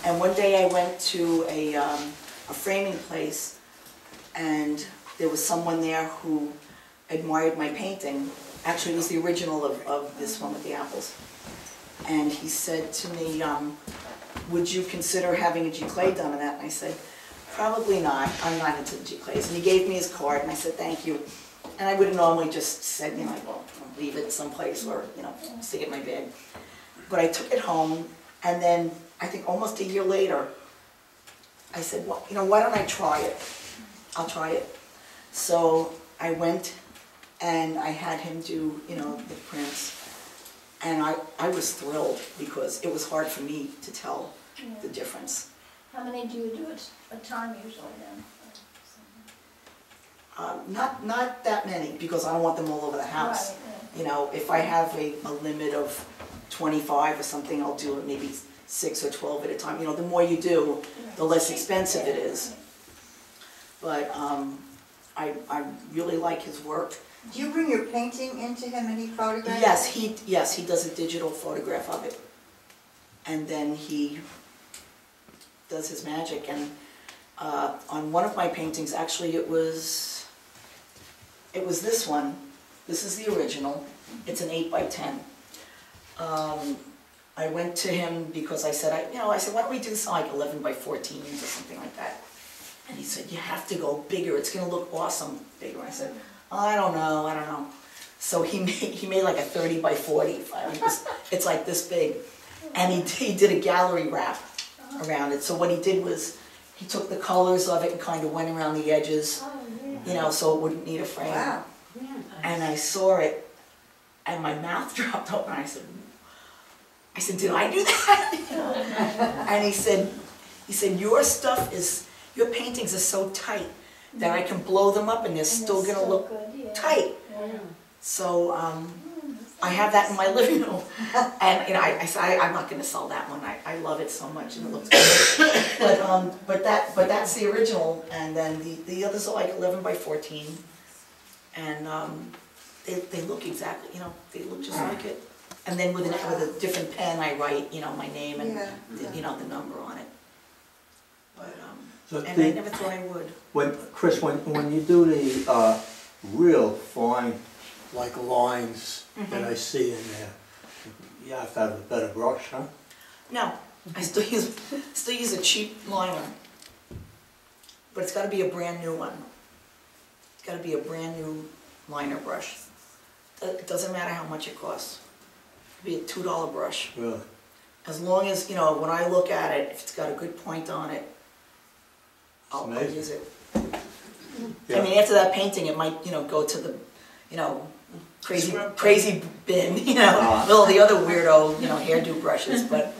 And one day I went to a framing place and there was someone there who admired my painting. Actually, it was the original of this one with the apples. And he said to me, would you consider having a giclée done on that? And I said, probably not. I'm not into giclées. And he gave me his card and I said, thank you. And I would have normally just said, well, leave it someplace or, stick it in my bag. But I took it home and then I think almost a year later, I said, well, why don't I try it? I'll try it. So I went and I had him do, the prints. And I was thrilled because it was hard for me to tell the difference. How many do you do at a time usually then? Not that many because I don't want them all over the house. Right, if I have a limit of 25 or something, I'll do it maybe 6 or 12 at a time. The more you do, the less expensive it is. But I really like his work. Do you bring your painting into him and he photographs? Yes, he does a digital photograph of it. And then he does his magic. And on one of my paintings, actually it was this one. This is the original. It's an 8 by 10. I went to him because I said, I said, why don't we do something like 11 by 14 or something like that? And he said, you have to go bigger. It's going to look awesome bigger. I said, I don't know. So he made like a 30 by 40. It's like this big. And he did a gallery wrap around it. So what he did was he took the colors of it and kind of went around the edges, so it wouldn't need a frame. Wow. And I saw it, and my mouth dropped open. I said, did I do that? And he said, your paintings are so tight that I can blow them up and they're still gonna look tight. So I have that in my living room. And I said, I'm not gonna sell that one. I love it so much and it looks good. But that's the original, and then the others are like 11 by 14. And they look exactly, they look just like it. And then with a different pen, I write, my name and the number on it. But and I never thought I would. Chris, when you do the real fine, like lines that I see in there, you have to have a better brush, huh? No, I still use a cheap liner, but it's got to be a brand new one. It's got to be a brand new liner brush. It doesn't matter how much it costs. It'd be a $2 brush. Really? As long as, when I look at it, if it's got a good point on it, I'll use it. Yeah. I mean, after that painting, it might, go to the, crazy bin, with all the other weirdo, hairdo brushes. But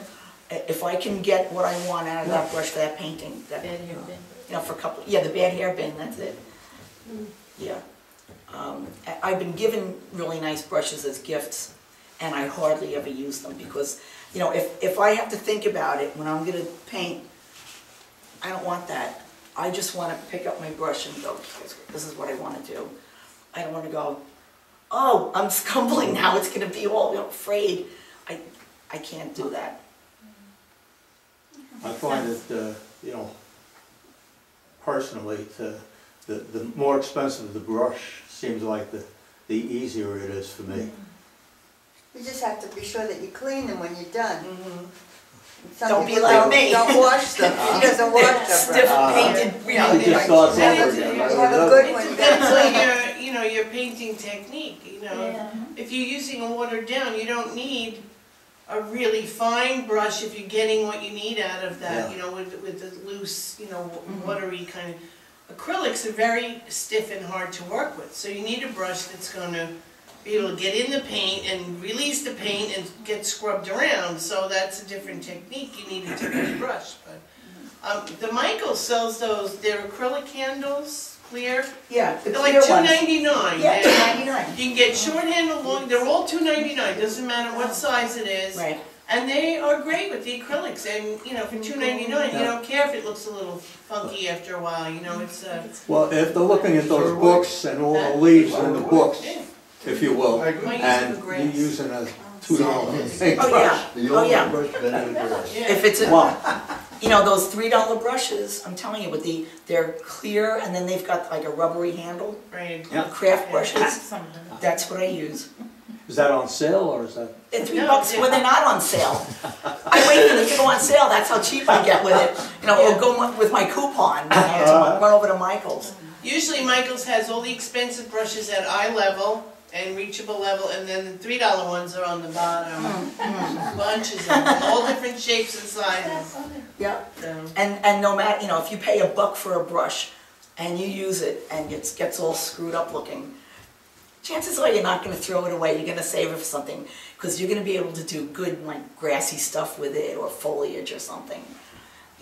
if I can get what I want out of that brush for that painting, that, for a couple, the bad hair bin, that's it. Yeah. I've been given really nice brushes as gifts, and I hardly ever use them because, if I have to think about it when I'm going to paint, I don't want that. I just want to pick up my brush and go, this is what I want to do. I don't want to go, oh, I'm scumbling now, it's going to be all afraid. I can't do that. I find that, personally, the more expensive the brush seems like the easier it is for me. You just have to be sure that you clean them when you're done. Don't be like me. Don't wash them. He doesn't wash them. Stiff painted, You have a good one. It depends on your painting technique. If you're using a watered down, you don't need a really fine brush if you're getting what you need out of that. With the loose, watery kind of. Acrylics are very stiff and hard to work with, so you need a brush that's going to be able to get in the paint and release the paint and get scrubbed around. So that's a different technique. You need a different brush. But the Michael sells those. They're acrylic candles, clear. Yeah, the they're clear like ones. $2.99. Yeah, $2.99. You can get short handle, long. They're all $2.99. Doesn't matter what size it is. Right. And they are great with the acrylics. And for $2.99, you don't care if it looks a little funky after a while. It's. Well, if they're looking at those books and all the leaves in the books, if you will, and you're using a $2 paintbrush. Oh yeah. If it's those $3 brushes, I'm telling you, they're clear and then they've got like a rubbery handle. Right. Craft brushes. That's what I use. Is that on sale or is that? They're $3 when they're not on sale. I wait for them to go on sale. That's how cheap I get with it. Or go with my coupon. Run over to Michael's. Usually Michael's has all the expensive brushes at eye level and reachable level, and then the $3 ones are on the bottom. Bunches of them, all different shapes and sizes. Yeah. And no matter, if you pay $1 for a brush and you use it and it gets all screwed up looking, chances are you're not going to throw it away. You're going to save it for something because you're going to be able to do good like grassy stuff with it or foliage or something.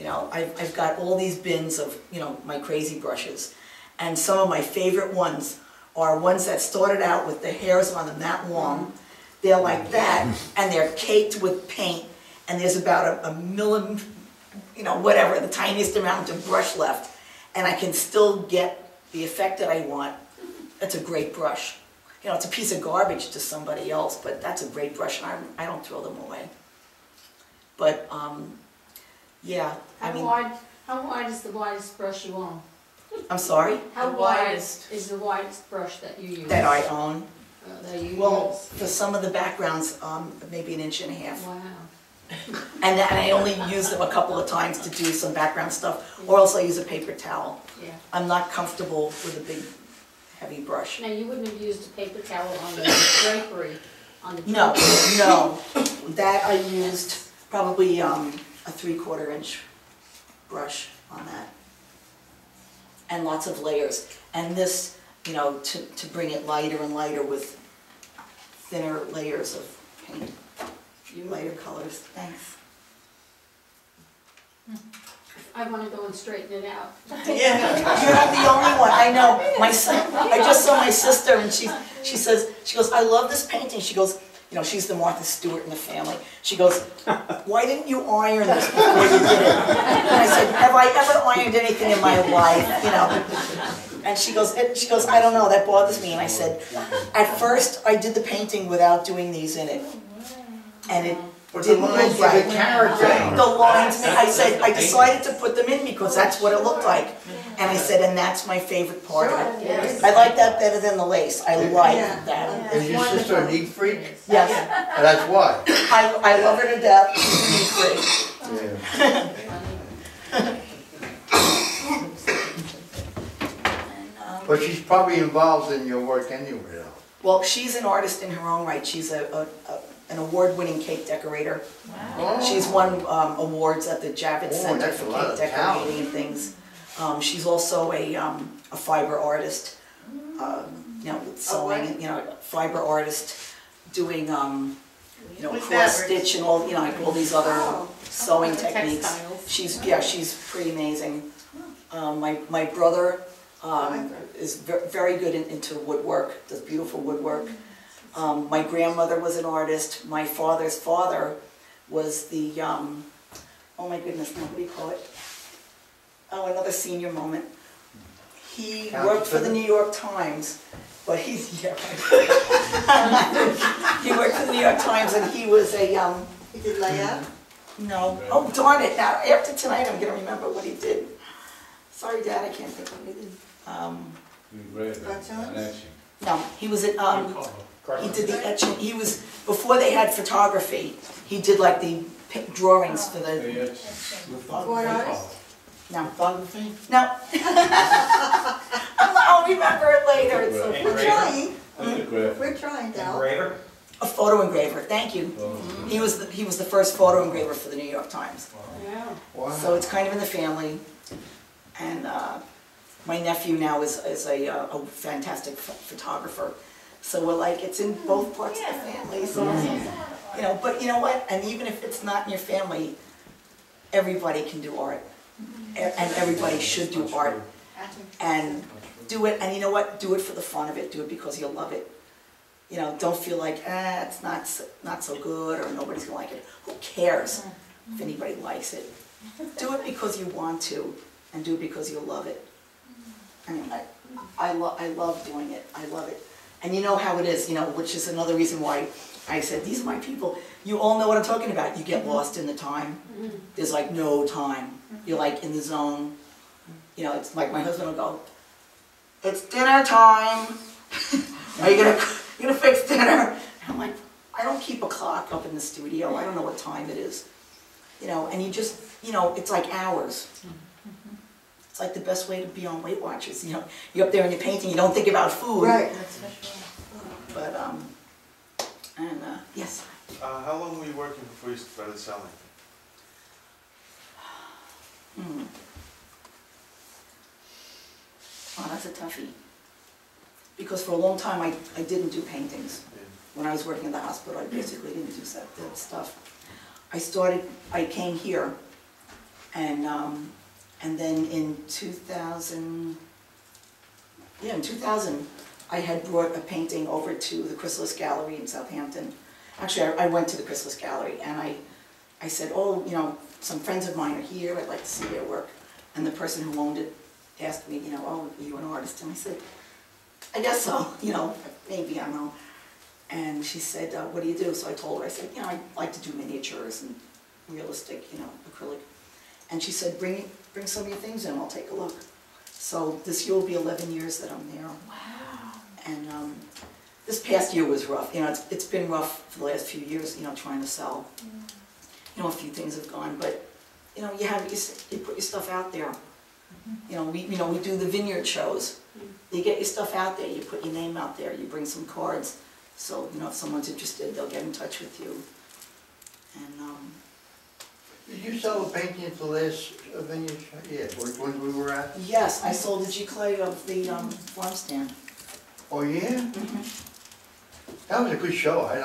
I've got all these bins of my crazy brushes, and some of my favorite ones are ones that started out with the hairs on them that long. They're like that, and they're caked with paint, and there's about a million, whatever, the tiniest amount of brush left, and I can still get the effect that I want. That's a great brush. you know, it's a piece of garbage to somebody else, but that's a great brush, and I don't throw them away. But, yeah, I mean, How wide is the widest brush you own? I'm sorry, How The wide widest. is the widest brush that you use? that I own. That you Well, use? for some of the backgrounds, maybe 1.5 inches. Wow. And I only use them a couple of times to do some background stuff, or else I use a paper towel. Yeah. I'm not comfortable with a big, heavy brush. Now, you wouldn't have used a paper towel on the drapery, on the No, drapery? no. That I used probably a 3/4 inch brush on that. And lots of layers. And this, you know, to bring it lighter and lighter with thinner layers of paint. Lighter colors, thanks. I want to go and straighten it out. Yeah. You're not the only one, I know. My son, I just saw my sister and she says, I love this painting. She goes, you know, she's the Martha Stewart in the family. She goes, why didn't you iron this before you did it? And I said, have I ever ironed anything in my life, you know? And she goes, I don't know, that bothers me. And I said, at first I did the painting without doing these in it. And it didn't look right. The lines, I decided to put them in because that's what it looked like. And I said, and that's my favorite part of it. Yes. I like that better than the lace. I like that. Is your sister a neat freak? Yes. And that's why. I love her to death. She's a neat freak. Yeah. But she's probably involved in your work anyway, though. Well, she's an artist in her own right. She's an award-winning cake decorator. Wow. She's won awards at the Javits Center that's for a lot cake of talent. decorating and things. She's also a fiber artist, you know, with sewing, you know, fiber artist doing, you know, With cross fabrics. stitch and all, you know, like all these other sewing techniques. Textiles. She's pretty amazing. My brother is very good into woodwork, does beautiful woodwork. My grandmother was an artist. My father's father was the, oh my goodness, what do you call it? Oh, another senior moment. He worked for the New York Times, but he's, yeah. He worked for the New York Times and he was a, He did layout? no, oh darn it, now after tonight I'm gonna remember what he did. Sorry Dad, I can't think of what he did. An etching. No, he was at, he did the etching, he was, before they had photography, he did like the drawings for the, What artist? no. No. I'll remember it later, it's so We're trying, Photograph. we're trying, Dal. Engraver? a photo engraver, thank you. He was the first photo engraver for the New York Times. Yeah. Wow. So it's kind of in the family. And my nephew now is a fantastic photographer. So we're like, it's in both parts of the family. So, you know, but you know what? And even if it's not in your family, everybody can do art. And everybody should do art. And do it, and you know what? Do it for the fun of it. Do it because you love it. You know, don't feel like, it's not so good or nobody's gonna like it. Who cares if anybody likes it? Do it because you want to, and do it because you love it. I mean, I love doing it. I love it. And you know how it is, you know, which is another reason why I said, these are my people. You all know what I'm talking about. You get lost in the time. There's like no time. You're like in the zone. You know, it's like my husband will go, it's dinner time. Are you gonna fix dinner? And I'm like, I don't keep a clock up in the studio. I don't know what time it is. You know, and you just, you know, it's like hours. It's like the best way to be on Weight Watchers. You know, you're up there and you're painting, you don't think about food. Right, that's for sure. But, yes. How long were you working before you started selling? Oh, that's a toughie. Because for a long time, I didn't do paintings. When I was working in the hospital, I basically didn't do that stuff. I came here, and then in 2000, I had brought a painting over to the Chrysalis Gallery in Southampton. Actually, I went to the Chrysalis Gallery, and I said, oh, you know, some friends of mine are here, I'd like to see their work. And the person who owned it asked me, you know, oh, are you an artist? And I said, I guess so, you know, maybe, I don't know. And she said, what do you do? So I told her, I said, you know, I like to do miniatures and realistic, you know, acrylic. And she said, bring some of your things in, I'll take a look. So this year will be 11 years that I'm there. Wow. And this past year was rough. You know, it's been rough for the last few years, you know, trying to sell. You know, a few things have gone, but, you know, you put your stuff out there. You know, we do the vineyard shows. You get your stuff out there, you put your name out there, you bring some cards. So, you know, if someone's interested, they'll get in touch with you. And, Did you sell the painting at the last vineyard? Yeah, when we were at? yes, I sold the Gillette of the farm stand. Oh, yeah? That was a good show. I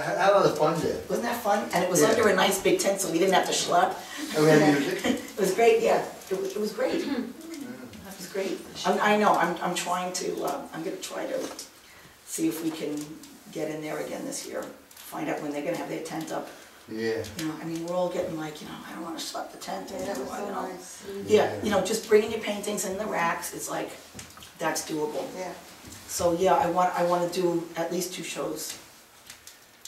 had a lot of fun there. Wasn't that fun? And it was Yeah. under a nice big tent, so we didn't have to schlep. And we had music. It was great, yeah. It was great. It was great. I know, I'm trying to, I'm gonna try to see if we can get in there again this year. Find out when they're gonna have their tent up. Yeah. You know, I mean, we're all getting like, you know, I don't wanna schlep the tent. Yeah, that was you so know. nice. Yeah, you know, just bringing your paintings in the racks, it's like, that's doable. Yeah. So, yeah, I want to do at least 2 shows.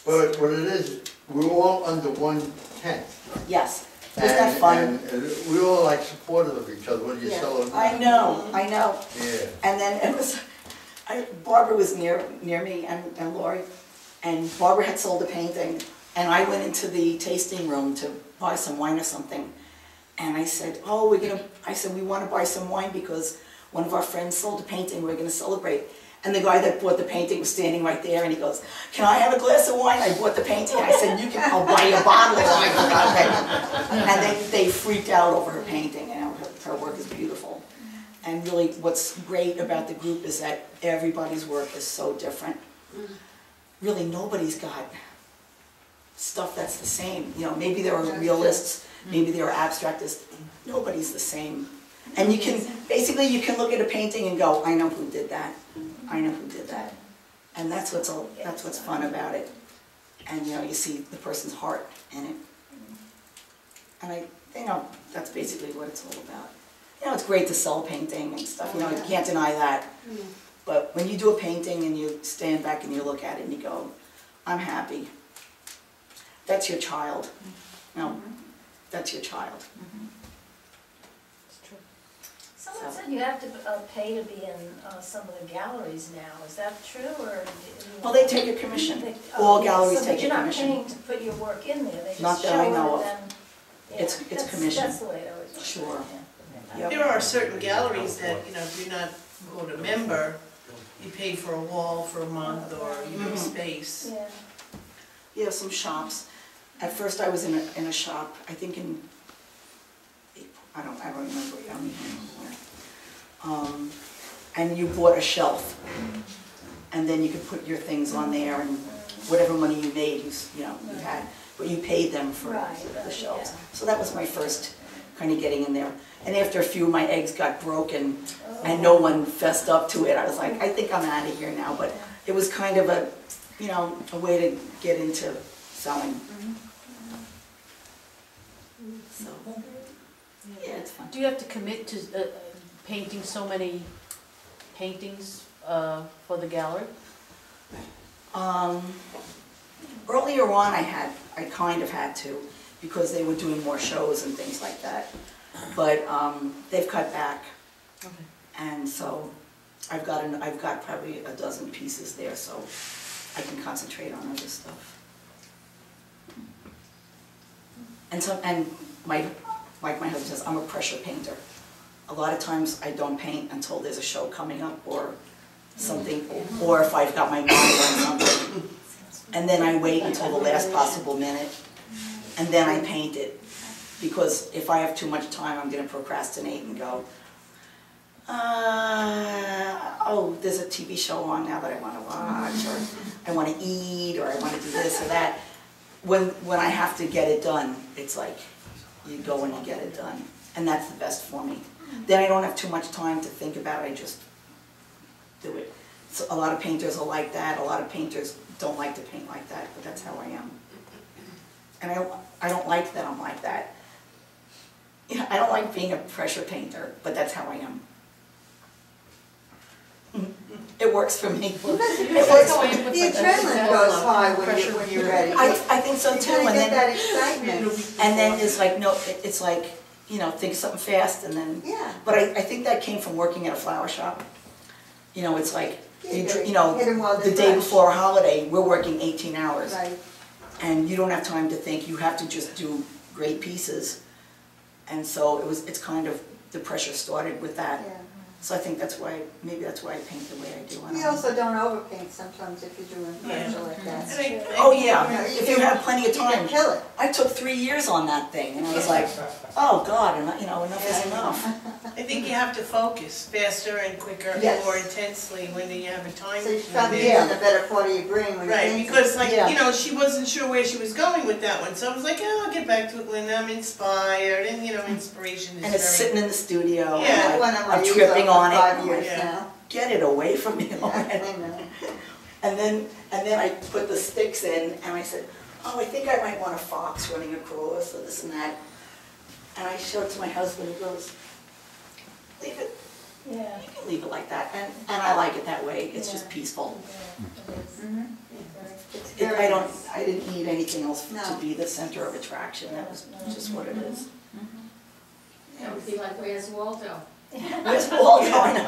But what it is, we're all under one tent. Yes. Isn't that fun? And we're all like supportive of each other, whether you sell it or not. I know. Yeah. And then it was, Barbara was near me and Lori, and Barbara had sold a painting, and I went into the tasting room to buy some wine or something, and I said, oh, we want to buy some wine because one of our friends sold a painting, we're going to celebrate. And the guy that bought the painting was standing right there, and he goes, can I have a glass of wine? I bought the painting. I said, I'll buy you a bottle of wine for God's sake. And they freaked out over her painting, and her work is beautiful. And really, what's great about the group is that everybody's work is so different. Really, nobody's got stuff that's the same. You know, maybe there are realists, maybe there are abstractists. Nobody's the same. And you can look at a painting and go, I know who did that. I know who did that. And that's what's fun about it. And, you know, you see the person's heart in it. And that's basically what it's all about. You know, it's great to sell a painting and stuff, you know, you can't deny that. But when you do a painting and you stand back and you look at it and you go, I'm happy. That's your child. No, that's your child. Someone said you have to pay to be in some of the galleries now. Is that true, or? Well, they take a commission. All galleries take a commission. But you're not paying to put your work in there. They Not just that show I it know of. and then. It's commission. That's the way it always works. Sure. Yeah. There are certain galleries that, you know, if you're not quote a member, you pay for a wall for a month or you have space. Yeah. Yeah, some shops. At first I was in a shop, I think in April, I don't remember. I don't even remember. And you bought a shelf. And then you could put your things on there and whatever money you made, you had. But you paid them for the shelves. So that was my first kind of getting in there. And after a few, my eggs got broken and no one fessed up to it. I was like, I think I'm out of here now. But it was kind of a, you know, a way to get into selling. So, yeah, it's fun. Do you have to commit to painting so many paintings for the gallery? Earlier on, I kind of had to, because they were doing more shows and things like that. But they've cut back, and so I've got probably a dozen pieces there, so I can concentrate on other stuff. And like my husband says, I'm a pressure painter. A lot of times I don't paint until there's a show coming up or something, or if I've got my mind on something. And then I wait until the last possible minute, and then I paint it. Because if I have too much time, I'm going to procrastinate and go, oh, there's a TV show on now that I want to watch, or I want to eat, or I want to do this or that. When I have to get it done, it's like you go and you get it done. And that's the best for me. Then I don't have too much time to think about it, I just do it. So a lot of painters are like that, a lot of painters don't like to paint like that, but that's how I am. And I don't like that I'm like that. You know, I don't like being a pressure painter, but that's how I am. It works for me. Well, that's It because works. the adrenaline goes high when you're ready. I think so You too, kinda and get then, that excitement. and then it's like, no, it's like, you know, think of something fast and then, Yeah. but I think that came from working at a flower shop. You know, it's like, you Hit know, 'em while the they're day fresh. before a holiday, we're working 18 hours. Right. And you don't have time to think, you have to just do great pieces. And so it's kind of, the pressure started with that. Yeah. So I think that's why, maybe that's why I paint the way I do. I don't You know. also don't overpaint sometimes if you're doing commercial like that. Oh, yeah, if you have plenty of You can time. kill it. I took 3 years on that thing, and I was like, oh, God, and you know, enough is enough. I think you have to focus faster and quicker and Yes. more intensely when you have a time So you found limit. it in the better part of your brain when you're Right, painting. because like, Yeah. you know, she wasn't sure where she was going with that one, so I was like, oh, I'll get back to it when I'm inspired, and you know, inspiration is And it's very... sitting in the studio, Yeah. and One of my I'm use tripping up on for it. 5 I'm years like, now. get it away from me. I know. And then I put the sticks in, and I said, oh, I think I might want a fox running across, or this and that. And I showed it to my husband, he goes, leave it, Yeah. you can leave it like that. And I like it that way, it's just Yeah. peaceful. It's It- very nice. I didn't need anything else to No. be the center of attraction, that was just what it is. That would be like, where's Waldo? Where's Waldo? I know.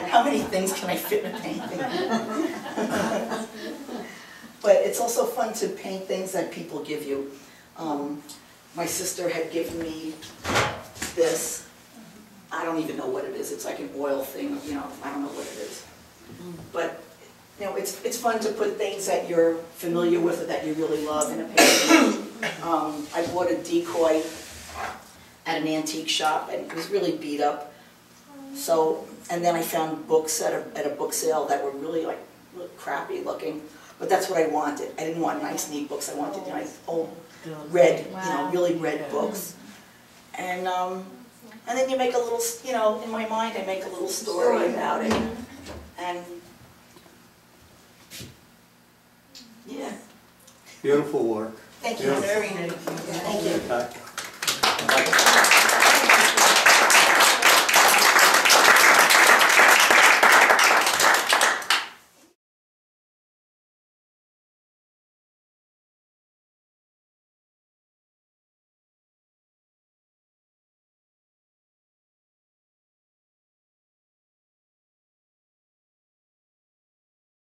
How many things can I fit in a painting? But it's also fun to paint things that people give you. My sister had given me this. I don't even know what it is. It's like an oil thing, you know, I don't know what it is. But, you know, it's fun to put things that you're familiar with or that you really love in a painting. I bought a decoy at an antique shop, and it was really beat up. So, and then I found books at a book sale that were really like crappy looking, but that's what I wanted. I didn't want nice, neat books. I wanted nice, old, red, you know, really red books. And then you make a little, you know, in my mind, I make a little story about it. And yeah. Beautiful work. Thank you. Very nice. Thank you. Okay.